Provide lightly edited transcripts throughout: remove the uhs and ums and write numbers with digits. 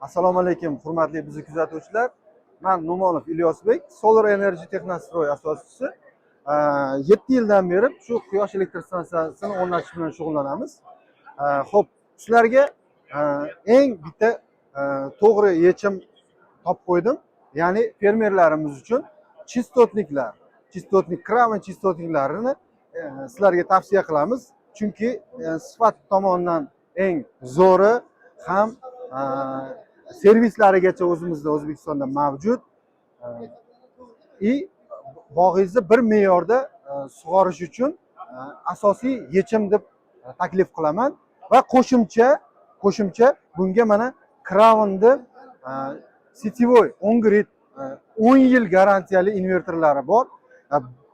Assalomu alaykum, hurmatli bizni kuzatuvchilar. Men Numonov Ilyosbek, Solar Energy Texnostroy asoschisi. 7 yildan beri shu quyosh elektr stansiyasini o'rnatish bilan shug'ullanamiz. Xo'p, sizlarga eng bitta to'g'ri yechim topib qo'ydim. Ya'ni fermerlarimiz uchun chistotniklar, Kraven chistotniklarini sizlarga tavsiya qilamiz. Chunki sifat tomonidan eng zo'ri ham servislarigacha o'zimizda O'zbekistonda mavjud. Bog'ingizni bir me'yorda sug'orish uchun asosiy yechim deb taklif qilaman va qo'shimcha bunga mana Kraven'ni sityevoy 10 grid 10 yil garantiyali invertorlari bor.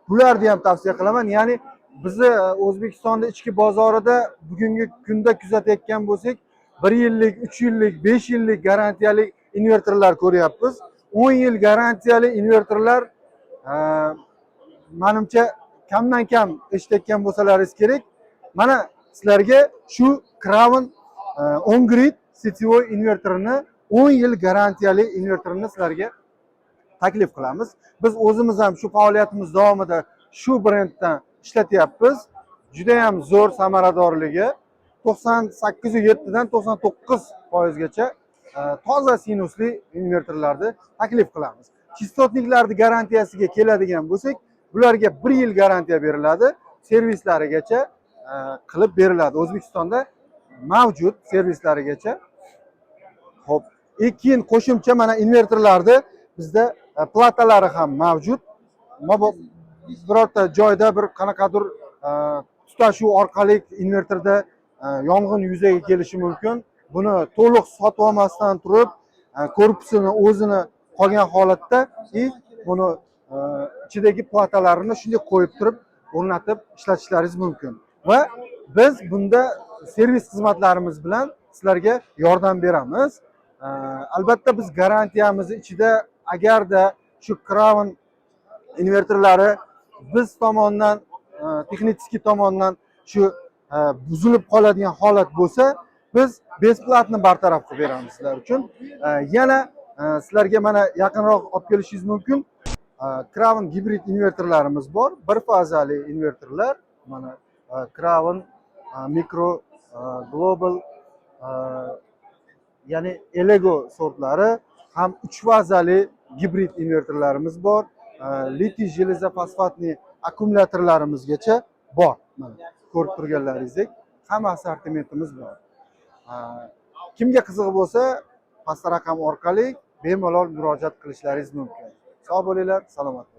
Bularni ham tavsiya qilaman. Ya'ni bizni O'zbekistonda ichki bozorida bugungi kunda kuzatayotgan bo'lsak 1 yillik, 3 yillik, 5 yillik garantiyali invertorlar ko'ryapmiz. 10 yil garantiyali invertorlar menimcha kamdan kam eshitayotgan bo'lsalaringiz kerak. Mana sizlarga shu Kraven 10 grid sityevoy invertorini 10 yil garantiyali invertorini sizlarga taklif qilamiz. Biz o'zimiz ham shu faoliyatimiz davomida shu brenddan ishlatyapmiz. Juda ham zo'r samaradorligi 98.7 dan 99% gacha toza sinusli invertorlarni taklif qilamiz. Chistotniklarning garantiyasiga keladigan bo'lsak, bularga 1 yil garantiya beriladi, servislarigacha qilib beriladi. O'zbekistonda mavjud servislarigacha. Xo'p, keyin qo'shimcha mana invertorlarda bizda platalari ham mavjud. Birorta joyda bir qanaqadir tutashuv orqali invertorda yong'in yuzaga kelishi mumkin. Buni to'liq sotib olmasdan turib, korpusini o'zini qolgan holatda buni ichidagi platalarini shunday qo'yib turib o'rnatib ishlatishlaringiz mumkin. Va biz bunda servis xizmatlarimiz bilan sizlarga yordam beramiz. Albatta biz garantiyamiz ichida agarda shu Kraven invertorlari biz tomonidan texnik tomonidan shu buzilib qoladigan holat bo'lsa, biz besplatni bartaraf qilib beramiz sizlar uchun. Yana sizlarga mana yaqinroq olib kelishingiz mumkin. Kraven gibrid invertorlarimiz bor. Bir fazali invertorlar. Mana Kraven Micro Global ya'ni Elego sortlari ham 3 fazali gibrid invertorlarimiz bor. Litiy jelezofosfatli akkumulyatorlarimizgacha bor. Mana ko'rib turganlaringizdek hamma assortimentimiz bor. Kimga qiziq bo'lsa, pastda raqam orqali bemalol murojaat qilishlaringiz mumkin. Sog' bo'linglar, salomat bo'ling.